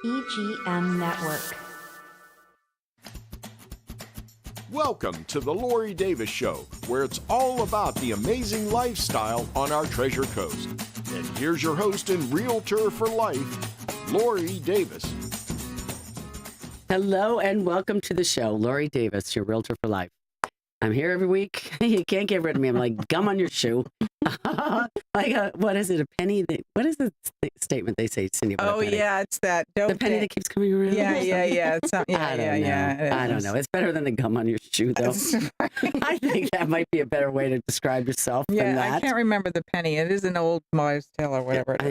EGM Network. Welcome to the Lori Davis Show, where it's all about the amazing lifestyle on our Treasure Coast. And here's your host and realtor for life, Lori Davis. Hello and welcome to the show. Lori Davis, your realtor for life. I'm here every week. You can't get rid of me. I'm like gum on your shoe. What is it? A penny? What is the statement they say, Cindy? Oh yeah, it's that dope. The penny that keeps coming around. Yeah. It's not, I don't know. It's better than the gum on your shoe, though. I think that might be a better way to describe yourself. than that. I can't remember the penny. It is an old wives' tale or whatever it is.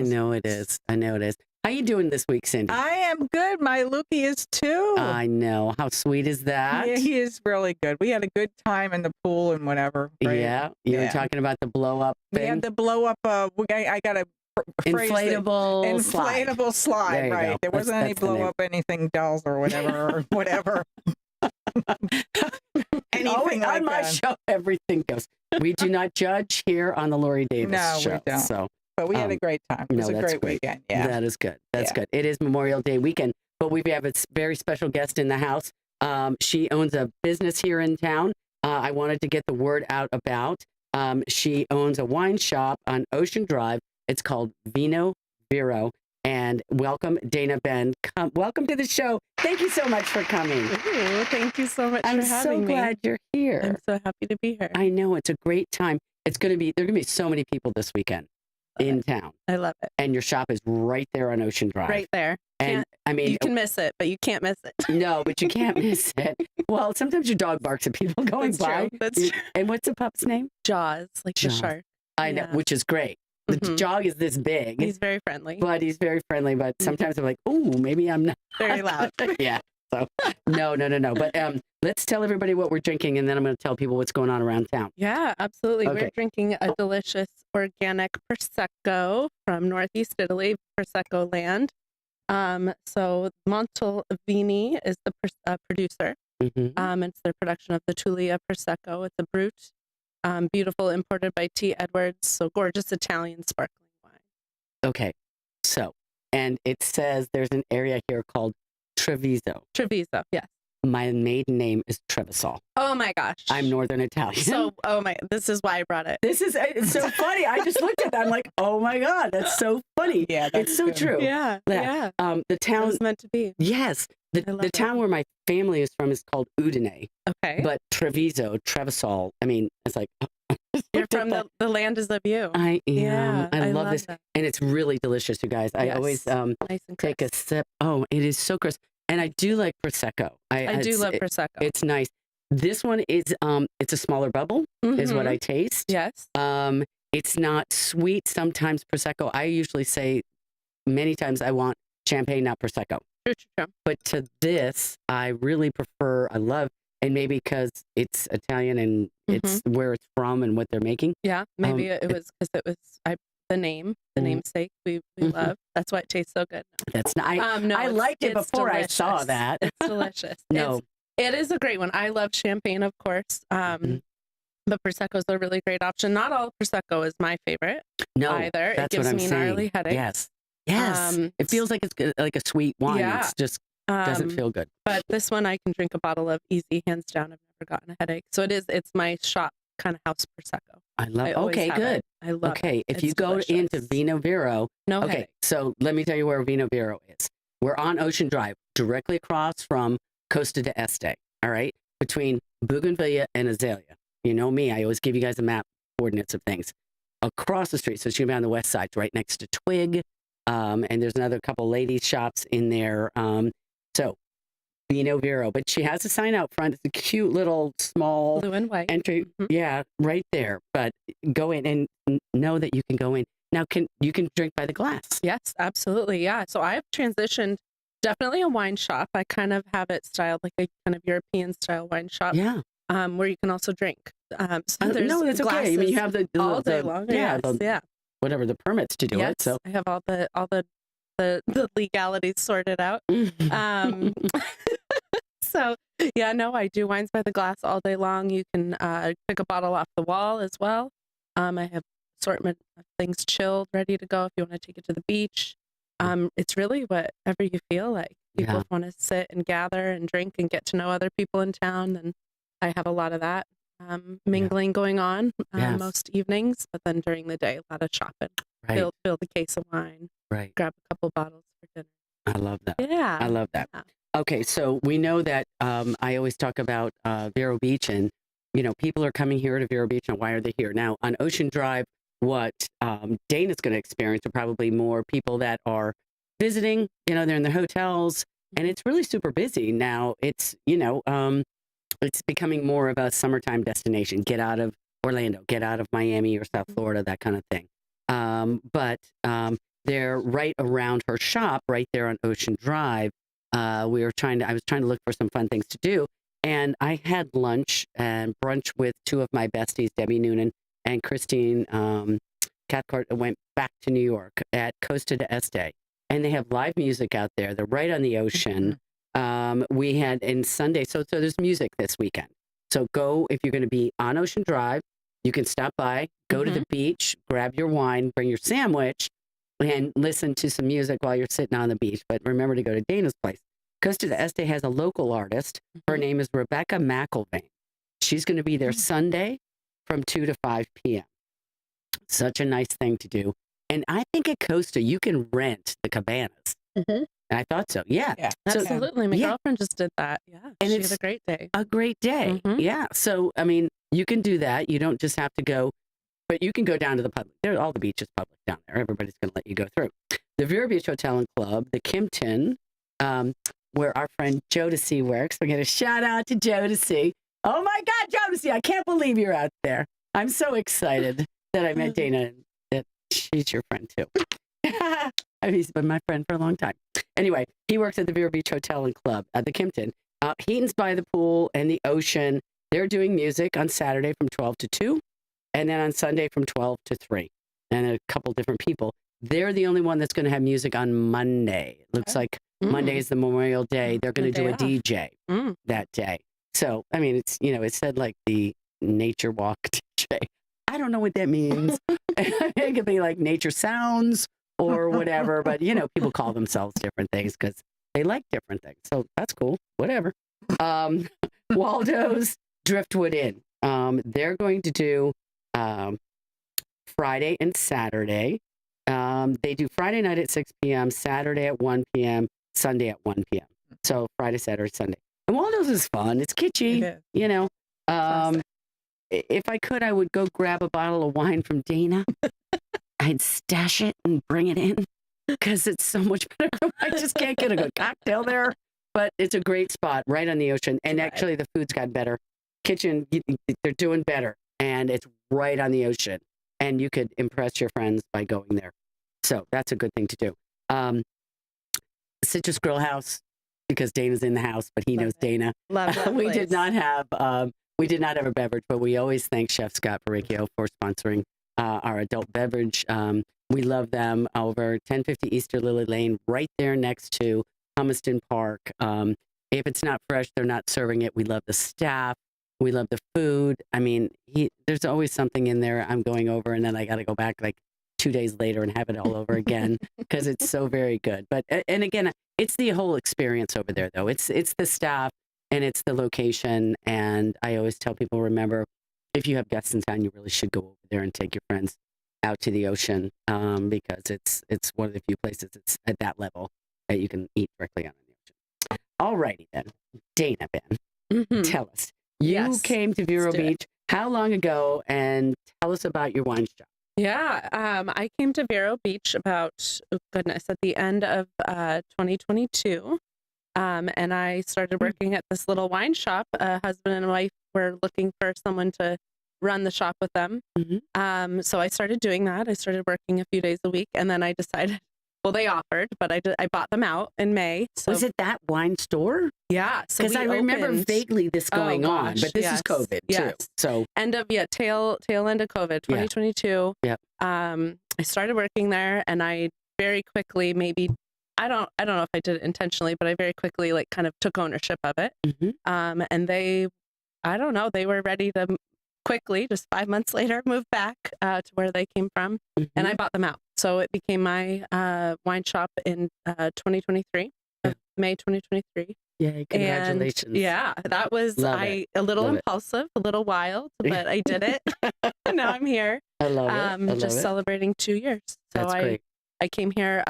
I know it is. How you doing this week, Cindy? I am good. My Lukey is too. I know. How sweet is that? Yeah, he is really good. We had a good time in the pool and whatever. Right? Yeah. You were talking about the blow up thing? We had the blow up. I got a inflatable slide. There Right. There wasn't any blow up anything dolls or whatever. Anything on my show, everything goes. We do not judge here on the Lori Davis show. We don't. So, but we had a great time. It was a great weekend. Yeah. That is good. That's good. It is Memorial Day weekend, but we have a very special guest in the house. She owns a business here in town. I wanted to get the word out about. She owns a wine shop on Ocean Drive. It's called Vino Vero. And welcome, Dana Benn. Welcome to the show. Thank you so much for coming. Ooh, thank you so much for having me. I'm so glad you're here. I'm so happy to be here. I know. It's a great time. There are going to be so many people this weekend in town. I love it. And your shop is right there on Ocean Drive. Right there. And you can miss it, but you can't miss it. No, but you can't miss it. Well, sometimes your dog barks at people going by. That's true. And what's the pup's name? Jaws, like Jaws. the shark. I know, which is great. The dog is this big. He's very friendly. But sometimes I'm like, ooh, maybe I'm not. Very loud. Yeah. So, no. But let's tell everybody what we're drinking, and then I'm going to tell people what's going on around town. Yeah, absolutely. Okay. We're drinking a delicious organic Prosecco from Northeast Italy, Prosecco land. So Montalvini is the producer. Mm-hmm. It's their production of the Tulia Prosecco. It's a brut. Beautiful, imported by T. Edwards. So gorgeous Italian sparkling wine. Okay. So, and it says there's an area here called Treviso. Treviso, yes. My maiden name is Trevisol. Oh my gosh. I'm Northern Italian. So, this is why I brought it. It's so funny. I just looked at that. I'm like, oh my God, that's so funny. Yeah, it's so true. Yeah. The town is meant to be. Yes. The town where my family is from is called Udine. Okay. But Trevisol, I mean, it's like. You're from the land is of you. I am. Yeah, I love this. That. And it's really delicious, you guys. I always nice and take a sip. Oh, it is so crisp. And I do like Prosecco. I do love Prosecco. It's nice. This one is, it's a smaller bubble, is what I taste. Yes. It's not sweet. Sometimes Prosecco, I usually say many times I want champagne, not Prosecco. True. But to this, I really prefer, I love, and maybe because it's Italian and it's where it's from and what they're making. Yeah, maybe it was because it was the namesake we love. That's why it tastes so good. That's not. I liked it before delicious. I saw that. It's delicious. No, it is a great one. I love champagne, of course. But Prosecco is a really great option. Not all Prosecco is my favorite. No, either. That's it gives what I'm me saying. gnarly headaches. Yes. It feels like it's like a sweet wine. Yeah. It's just doesn't feel good. But this one I can drink a bottle of easy, hands down. I've never gotten a headache. So it's my shop kind of house Prosecco. I love it. Okay, good. I love it. Okay, if It's you go delicious. into Vino Vero. No Okay, headache. so let me tell you where Vino Vero is. We're on Ocean Drive, directly across from Costa de Este. All right, between Bougainvillea and Azalea. You know me, I always give you guys a map, coordinates of things. Across the street, so she'll be on the west side, right next to Twig. And there's another couple ladies' shops in there. So Vino Vero, but she has a sign out front. It's a cute little small Blue and white entry. Yeah, right there. But go in and know that you can go in. Now, you can drink by the glass? Yes, absolutely. Yeah. So I've transitioned, definitely a wine shop. I kind of have it styled like a kind of European style wine shop. Yeah. Where you can also drink. No, that's okay. I mean, you have the all day long. Yeah, yeah. Whatever the permits to do it. So I have all the legalities sorted out. So yeah, no, I do wines by the glass all day long. You can pick a bottle off the wall as well. I have assortment of things chilled, ready to go if you want to take it to the beach. It's really whatever you feel like. People Yeah. want to sit and gather and drink and get to know other people in town, and I have a lot of that mingling going on Yes. most evenings. But then during the day, a lot of shopping. Right. Fill the case of wine, Right. grab a couple bottles for dinner. I love that. Yeah, I love that. yeah. Okay, so we know that I always talk about Vero Beach, and people are coming here to Vero Beach. Now, why are they here? Now, on Ocean Drive, what Dana's going to experience are probably more people that are visiting. They're in their hotels, and it's really super busy now. It's it's becoming more of a summertime destination. Get out of Orlando, get out of Miami or South Florida, that kind of thing. But they're right around her shop, right there on Ocean Drive. I was trying to look for some fun things to do. And I had lunch and brunch with two of my besties, Debbie Noonan and Christine Cathcart. Went back to New York at Costa de Este. And they have live music out there. They're right on the ocean. We had in Sunday, so there's music this weekend. So go, if you're going to be on Ocean Drive, you can stop by, go to the beach, grab your wine, bring your sandwich, and listen to some music while you're sitting on the beach. But remember to go to Dana's place. Costa de Este has a local artist. Her name is Rebecca McElvain. She's going to be there Sunday from 2 to 5 p.m. Such a nice thing to do. And I think at Costa, you can rent the cabanas. And I thought so. Yeah. So, Absolutely. My girlfriend just did that. Yeah. And she it's had a great day. a great day. Yeah. So, I mean, you can do that. You don't just have to go, but you can go down to the public. All the beach is public down there. Everybody's going to let you go through. The Vero Beach Hotel and Club, the Kimpton, where our friend Jodeci works. We're going to shout out to Jodeci. Oh my God, Jodeci, I can't believe you're out there. I'm so excited that I met Dana, and that she's your friend too. He's been my friend for a long time. Anyway, he works at the Vero Beach Hotel and Club at the Kimpton. Heaton's by the pool and the ocean. They're doing music on Saturday from 12 to 2, and then on Sunday from 12 to 3, and a couple different people. They're the only one that's going to have music on Monday. It looks like Monday is the Memorial Day. They're going to do a DJ that day. So, I mean, it's, it said like the Nature Walk DJ. I don't know what that means. It could be like Nature Sounds or whatever, but, people call themselves different things because they like different things. So that's cool. Whatever. Waldo's Driftwood Inn. They're going to do Friday and Saturday. They do Friday night at 6 p.m., Saturday at 1 p.m., Sunday at 1 p.m. So Friday, Saturday, Sunday. And Waldo's is fun. It's kitschy, If I could, I would go grab a bottle of wine from Dana. I'd stash it and bring it in because it's so much better. I just can't get a good cocktail there. But it's a great spot right on the ocean. And actually, the food's got better. Kitchen, they're doing better. And it's right on the ocean. And you could impress your friends by going there. So that's a good thing to do. Citrus Grill House, because Dana's in the house, but he knows Dana. Love that We place. did not have a beverage, but we always thank Chef Scott Paricchio for sponsoring our adult beverage. We love them over 1050 Easter Lily Lane, right there next to Humiston Park. If it's not fresh, they're not serving it. We love the staff. We love the food. I mean, there's always something in there. I'm going over, and then I got to go back like 2 days later and have it all over again because it's so very good. But and again, it's the whole experience over there, though. It's the staff and it's the location. And I always tell people, remember, if you have guests in town, you really should go over there and take your friends out to the ocean because it's one of the few places it's at that level that you can eat directly on the ocean. All righty then, Dana, Ben, tell us. You came to Vero Beach how long ago, and tell us about your wine shop. Yeah, I came to Vero Beach about, at the end of 2022. And I started working at this little wine shop. A husband and wife were looking for someone to run the shop with them. So I started doing that. I started working a few days a week, and then I decided, well, they offered, but I bought them out in May. So was it that wine store? Yeah. So because I remember vaguely this going on, but this is COVID too. So tail end of COVID, 2022. Yep. I started working there, and I very quickly, maybe I don't know if I did it intentionally, but I very quickly kind of took ownership of it. And they, I don't know, they were ready to quickly, just 5 months later, moved back to where they came from, and I bought them out. So it became my wine shop in 2023, May 2023. Yay, congratulations. And yeah, that was a little impulsive, a little wild, but I did it. And now I'm here. I love it. I love just it. celebrating 2 years. So That's great. I came here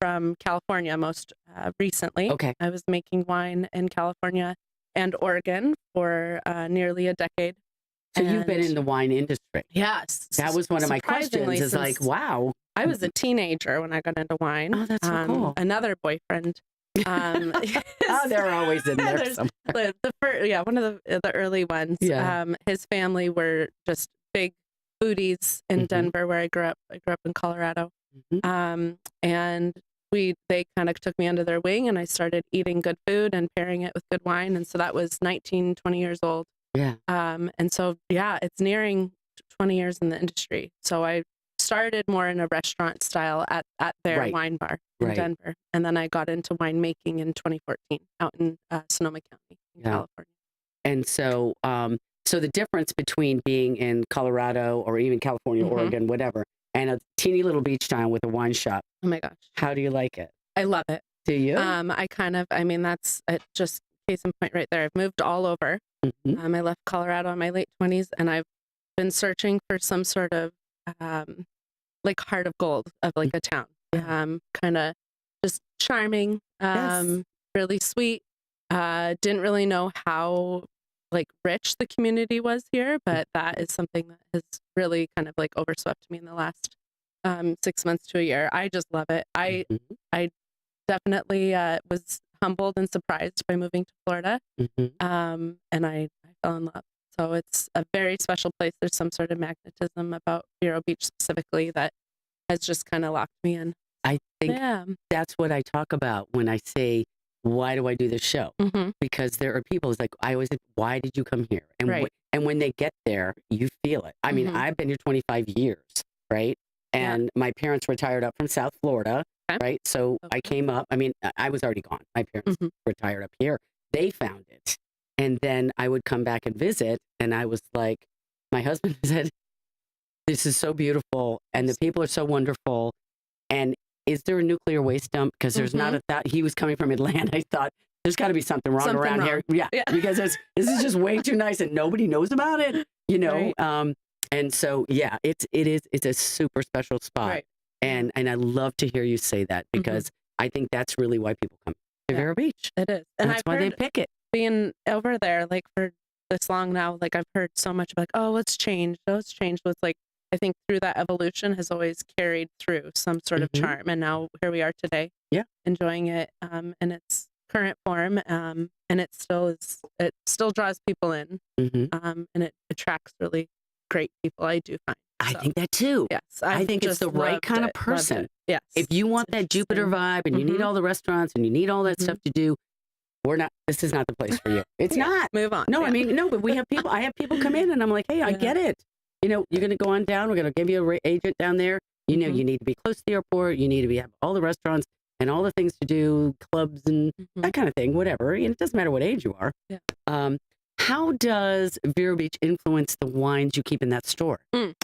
from California most recently. Okay. I was making wine in California and Oregon for nearly a decade. So you've been in the wine industry. Yes. That was one of my questions is like, wow. I was a teenager when I got into wine. Oh, that's so cool. Another boyfriend. They're always in there somewhere. One of the early ones. Yeah. His family were just big foodies in Denver, where I grew up. I grew up in Colorado. And they kind of took me under their wing, and I started eating good food and pairing it with good wine. And so that was 19, 20 years old. Yeah. And so, it's nearing 20 years in the industry. So I started more in a restaurant style at their wine bar in Denver. And then I got into winemaking in 2014 out in Sonoma County in California. And so, so the difference between being in Colorado or even California, Oregon, whatever, and a teeny little beach town with a wine shop. Oh my gosh. How do you like it? I love it. Do you? That's just case in point right there. I've moved all over. I left Colorado in my late 20s, and I've been searching for some sort of like heart of gold of like a town. Kind of just charming, really sweet. Didn't really know how like rich the community was here, but that is something that has really kind of like overswept me in the last 6 months to a year. I just love it. I definitely was humbled and surprised by moving to Florida. And I fell in love. So it's a very special place. There's some sort of magnetism about Vero Beach specifically that has just kind of locked me in. I think that's what I talk about when I say, why do I do this show? Because there are people who's like, I always think, why did you come here? And, and when they get there, you feel it. I mean, I've been here 25 years, right? And my parents retired up from South Florida, right? So I came up. I mean, I was already gone. My parents retired up here. They found it. And then I would come back and visit. And I was like, my husband said, this is so beautiful. And the people are so wonderful. And is there a nuclear waste dump? Because there's not a thought. He was coming from Atlanta. I thought, there's got to be something wrong around here. Yeah. Because this is just way too nice and nobody knows about it, you know? And so, it's a super special spot. And I love to hear you say that because I think that's really why people come to Vero Beach. It is. And that's why they pick it. Being over there, like for this long now, like I've heard so much like, oh, it's changed. Oh, it's changed. But it's like, I think through that evolution has always carried through some sort of charm. And now here we are today, enjoying it in its current form. And it still draws people in and it attracts really great people. I do find. I think that too. Yes. I think it's the right kind of person. Yes. If you want that Jupiter vibe and you need all the restaurants and you need all that stuff to do, this is not the place for you. It's not. Move on. No, I mean, no, but I have people come in and I'm like, hey, I get it. You know, you're going to go on down. We're going to give you an agent down there. You know, you need to be close to the airport. You need to have all the restaurants and all the things to do, clubs and that kind of thing, whatever. And it doesn't matter what age you are. Yeah. How does Vero Beach influence the wines you keep in that store?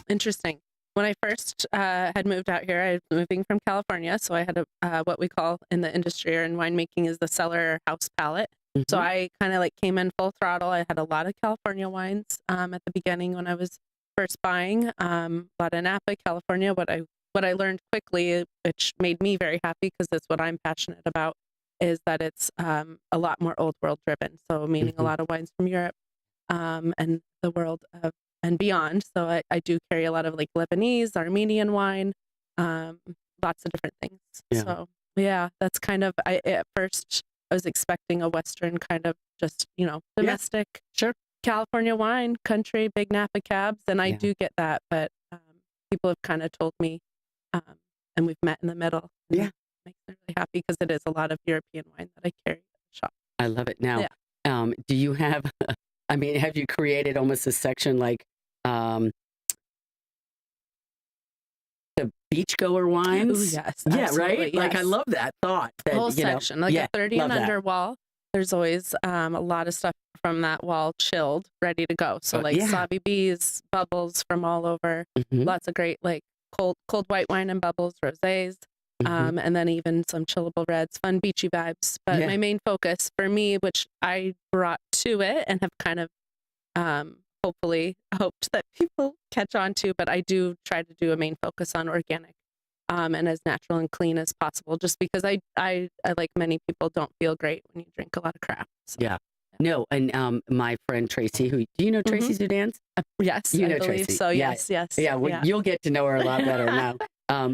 Interesting. When I first had moved out here, I was moving from California. So I had what we call in the industry or in winemaking is the cellar house palate. So I kind of like came in full throttle. I had a lot of California wines at the beginning when I was first buying, a lot of Napa, California. What I learned quickly, which made me very happy because it's what I'm passionate about, is that it's a lot more old world driven. So meaning a lot of wines from Europe and the world and beyond. So I do carry a lot of like Lebanese, Armenian wine, lots of different things. Yeah. So that's kind of, at first I was expecting a Western kind of just, domestic. Sure. California wine, country, big Napa cabs, and I do get that, but people have kind of told me, and we've met in the middle. Yeah, makes me really happy because it is a lot of European wine that I carry at the shop. I love it. Now, do you have? I mean, have you created almost a section like the beachgoer wines? Ooh, yes, yeah, right. Yes. Like I love that thought. That, whole section, like a 30 and under wall. there's always a lot of stuff from that wall chilled, ready to go. So like yeah. Sabi Bees, bubbles from all over, Mhm. lots of great like cold white wine and bubbles, rosés, Mhm. and then even some chillable reds, fun beachy vibes. But Yeah. my main focus for me, which I brought to it and have kind of hopefully hoped that people catch on to, but I do try to do a main focus on organic and as natural and clean as possible, just because I like many people don't feel great when you drink a lot of crap. So, Yeah. No, and my friend Tracy, who do you know Tracy Zudans? Yes, You I know believe Tracy. so. Yeah. Yes, yes. Yeah, well, you'll get to know her a lot better now.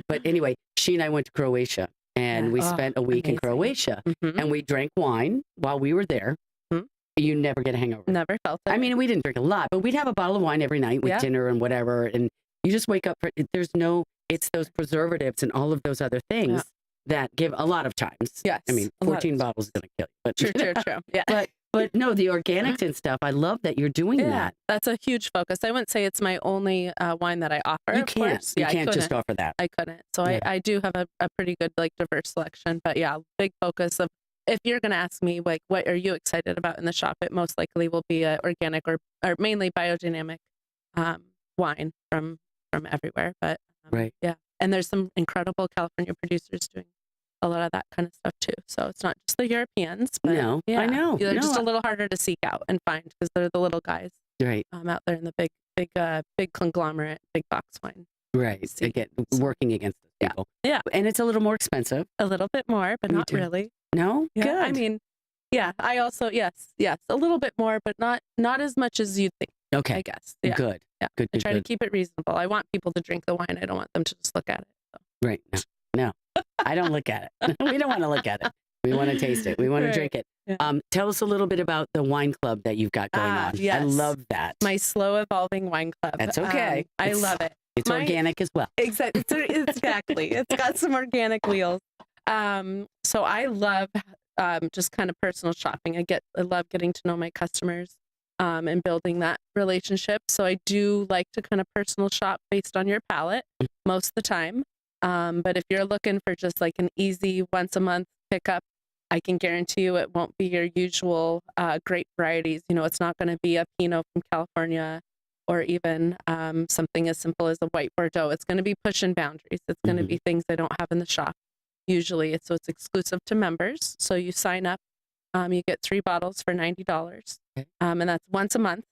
But anyway, she and I went to Croatia, and Yeah. we Oh, spent a week in amazing. Croatia, Mhm. and we drank wine while we were there. Mhm. You never get a hangover. Never felt it. I mean, we didn't drink a lot, but we'd have a bottle of wine every night with Yeah. dinner and whatever, and you just wake up. It's those preservatives and all of those other things that give a lot of times. Yes, I mean, a lot of 14 bottles is going to kill you. But, true. Yeah. but no, the organics and stuff, I love that you're doing that. That's a huge focus. I wouldn't say it's my only wine that I offer. You of can't. course. You Yeah, can't just offer that. I couldn't. So Yeah. I do have a pretty good like diverse selection. But yeah, big focus of if you're going to ask me like what are you excited about in the shop, it most likely will be a organic or mainly biodynamic wine from everywhere. But Right. yeah, and there's some incredible California producers doing a lot of that kind of stuff too. So it's not just the Europeans, but No, yeah, I know. they're No, just a little harder to seek out and find because they're the little guys Right. out there in the big conglomerate, big box wine. Right. See. Again, working against those Yeah. people. Yeah. And it's a little more expensive. A little bit more, but Me not too. really. No? Yeah, Good. I mean, yeah, I also yes, a little bit more, but not as much as you think. Okay. I guess. Yeah. Good. Yeah. Good. I Good. try Good. to keep it reasonable. I want people to drink the wine. I don't want them to just look at it. So. Right. No. I don't look at it. We don't want to look at it. We want to taste it. We want Right. to drink it. Yeah. Tell us a little bit about the wine club that you've got going on. I yes. love that. My slow evolving wine club. That's okay. I It's- love it. It's my- organic as well. Exactly. Exactly. It's got some organic wheels. So I love just kind of personal shopping. I love getting to know my customers and building that relationship. So I do like to kind of personal shop based on your palate most of the time. But if you're looking for just like an easy once a month pickup, I can guarantee you it won't be your usual grape varieties. You know, it's not going to be a Pinot from California or even something as simple as a white Bordeaux. It's going to be pushing boundaries. It's going to be things they don't have in the shop usually. So it's exclusive to members. So you sign up, you get 3 bottles for $90, and that's once a month.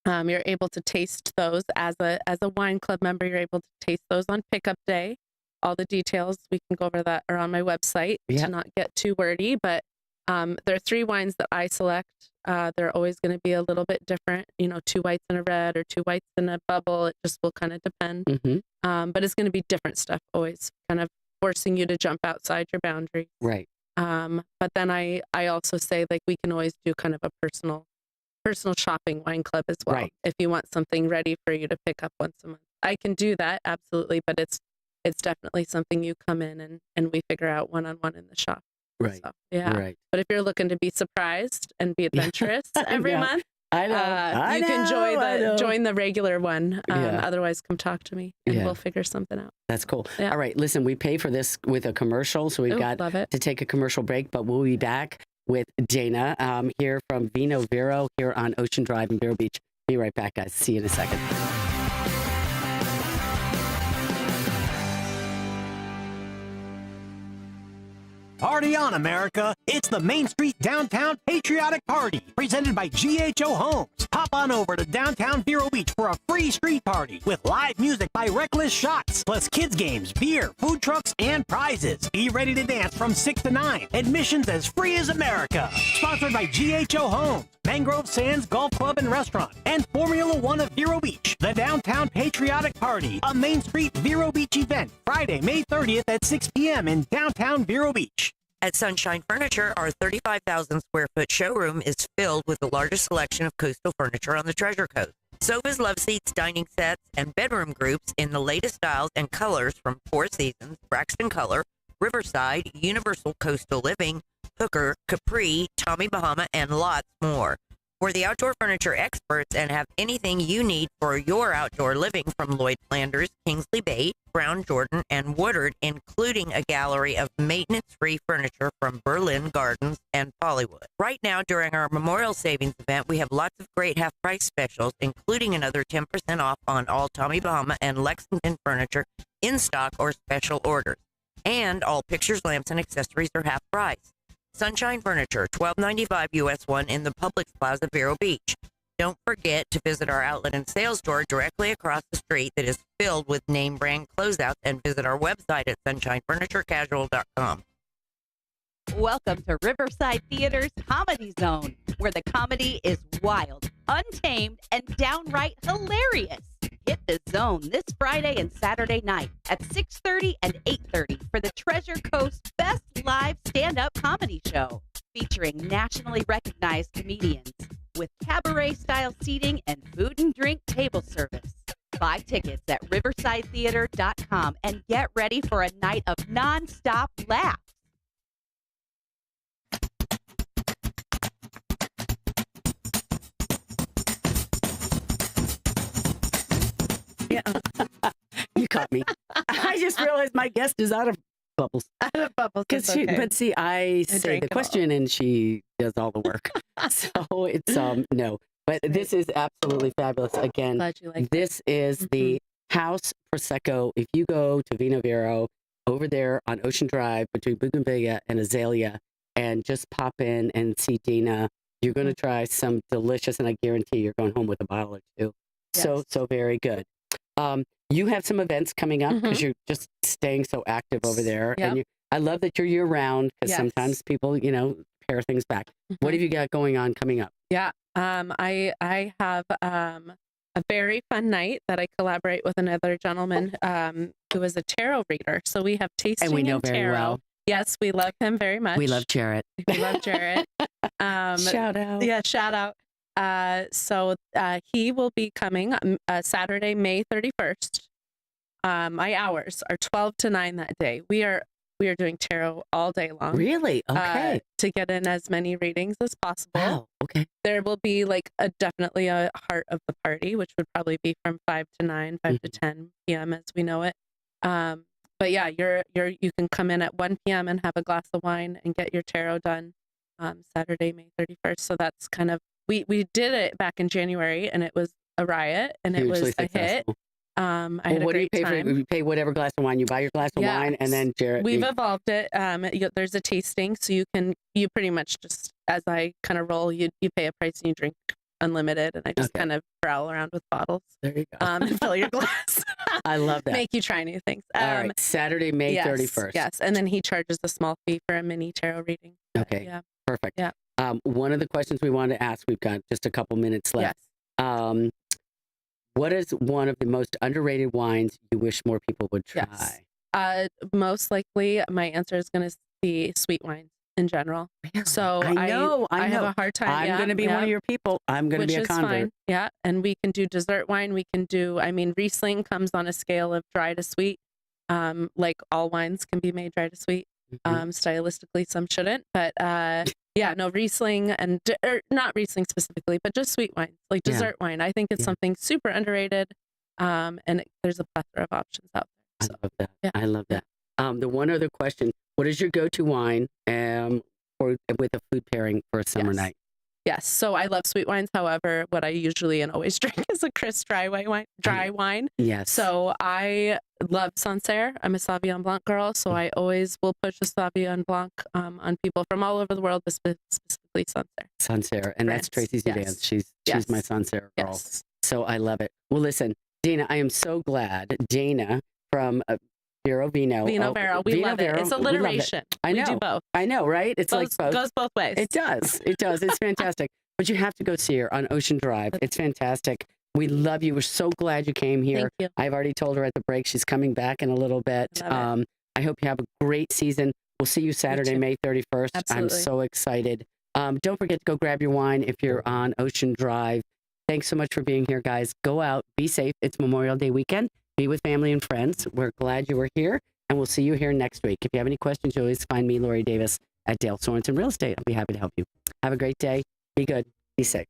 You're able to taste those as a wine club member. You're able to taste those on pickup day. All the details we can go over that are on my website to not get too wordy. But there are 3 wines that I select. They're always going to be a little bit different. You know, 2 whites and a red or 2 whites and a bubble. It just will kind of depend. But it's going to be different stuff always, kind of forcing you to jump outside your boundaries. Right. But then I also say like we can always do kind of a personal shopping wine club as well. Right. If you want something ready for you to pick up once a month, I can do that absolutely. But it's definitely something you come in and we figure out one-on-one in the shop. Right. So, yeah. Right. But if you're looking to be surprised and be adventurous every know. month, I know. you can join the regular one. Yeah. Otherwise, come talk to me and Yeah. we'll figure something out. That's cool. Yeah. All right. Listen, we pay for this with a commercial, so we've got Love it. to take a commercial break, but we'll be back with Dana here from Vino Vero here on Ocean Drive in Vero Beach. Be right back, guys. See you in a second. Party on, America! It's the Main Street Downtown Patriotic Party, presented by GHO Homes. Hop on over to downtown Vero Beach for a free street party with live music by Reckless Shots, plus kids games, beer, food trucks, and prizes. Be ready to dance from 6 to 9. Admissions as free as America. Sponsored by GHO Homes, Mangrove Sands Golf Club and Restaurant, and Formula One of Vero Beach. The Downtown Patriotic Party, a Main Street Vero Beach event, Friday, May 30th at 6 p.m. in downtown Vero Beach. At Sunshine Furniture, our 35,000 square foot showroom is filled with the largest selection of coastal furniture on the Treasure Coast. Sofas, love seats, dining sets, and bedroom groups in the latest styles and colors from Four Seasons, Braxton Color, Riverside, Universal Coastal Living, Hooker, Capri, Tommy Bahama, and lots more. We're the outdoor furniture experts and have anything you need for your outdoor living from Lloyd Flanders, Kingsley Bate, Brown Jordan, and Woodard, including a gallery of maintenance-free furniture from Berlin Gardens and Bollywood. Right now, during our Memorial Savings event, we have lots of great half-price specials, including another 10% off on all Tommy Bahama and Lexington furniture in stock or special orders. And all pictures, lamps, and accessories are half price. Sunshine Furniture, $12.95 US 1 in the Publix Plaza, Vero Beach. Don't forget to visit our outlet and sales store directly across the street that is filled with name brand closeouts, and visit our website at sunshinefurniturecasual.com. Welcome to Riverside Theater's Comedy Zone, where the comedy is wild, untamed, and downright hilarious. Hit the zone this Friday and Saturday night at 6:30 and 8:30 for the Treasure Coast Best Live Stand-Up Comedy Show, featuring nationally recognized comedians with cabaret-style seating and food and drink table service. Buy tickets at riversidetheater.com and get ready for a night of non-stop laughs. Yeah. You caught me. I just realized my guest is out of bubbles. Out of bubbles. It's She, okay. but see, I say drank the it all. question and she does all the work. So it's no. But this is absolutely fabulous. Again, Glad you like this is the House Prosecco. If you go to Vino Vero over there on Ocean Drive between Bougainvillea and Azalea, and just pop in and see Dina, you're going to try some delicious, and I guarantee you're going home with a bottle or two. So very good. You have some events coming up because you're just staying so active over there. Yep. And I love that you're year round, because Yes. sometimes people, pare things back. What have you got going on coming up? Yeah. I have a very fun night that I collaborate with another gentleman who is a tarot reader. So we have tasting And we know in very tarot. well. Yes, we love him very much. We love Jarrett. We love Jarrett. Shout out. Yeah, shout out. So he will be coming Saturday, May 31st. My hours are 12 to 9 that day. We are doing tarot all day long. Really? Okay. To get in as many readings as possible. Wow. Okay. There will be definitely a heart of the party, which would probably be from 5 to 9, 5 to 10 p.m. as we know it. But yeah, you can come in at 1 p.m. and have a glass of wine and get your tarot done Saturday, May 31st. So that's kind of, we did it back in January and it was a riot and it Hugely was a hit. successful. I had a What do you great pay for? time. You pay whatever glass of wine. You buy your glass of wine, and then Jarrett. We've evolved it. There's a tasting, so you pretty much just, as I kind of roll, you pay a price and you drink unlimited, and I just kind of prowl around with bottles. There you go. And fill your glass. I love that. Make you try new things. All right, Saturday, May 31st. Yes, and then he charges a small fee for a mini tarot reading. Okay. Yeah. Perfect. Yeah. One of the questions we wanted to ask, we've got just a couple minutes left. Yes. What is one of the most underrated wines you wish more people would try? Yes. Most likely, my answer is going to be sweet wines in general. Really? So I know. I have a hard time. I'm going to be one of your people. I'm going to be a convert. Fine. Yeah, and we can do dessert wine. We can do. Riesling comes on a scale of dry to sweet. Like all wines can be made dry to sweet. Stylistically, some shouldn't, but yeah, no, Riesling or not Riesling specifically, but just sweet wines, like dessert wine. I think it's something super underrated, and there's a plethora of options out there. So, I love that. Yeah. I love that. The one other question: what is your go-to wine, or with a food pairing for a summer night? Yes, so I love sweet wines. However, what I usually and always drink is a crisp dry wine. Yes. So I love Sancerre. I'm a Sauvignon Blanc girl, so I always will push a Sauvignon Blanc on people from all over the world, but specifically Sancerre. Sancerre, and that's France. Tracy Zidane. Yes. She's my Sancerre girl. Yes. So I love it. Well, listen, Dana, I am so glad. Dana from Vino Vero. Vino Vero. We Vino love Vero. it. It's We love it. alliteration. I know. We do both. I know, right? It's like both. Goes both ways. It does. It does. It's fantastic. But you have to go see her on Ocean Drive. It's fantastic. We love you. We're so glad you came here. Thank you. I've already told her at the break she's coming back in a little bit. Love it. I hope you have a great season. We'll see you Saturday, May 31st. Absolutely. I'm so excited. Don't forget to go grab your wine if you're on Ocean Drive. Thanks so much for being here, guys. Go out. Be safe. It's Memorial Day weekend. Be with family and friends. We're glad you were here, and we'll see you here next week. If you have any questions, you always find me, Lori Davis, at Dale Sorensen Real Estate. I'll be happy to help you. Have a great day. Be good. Be safe.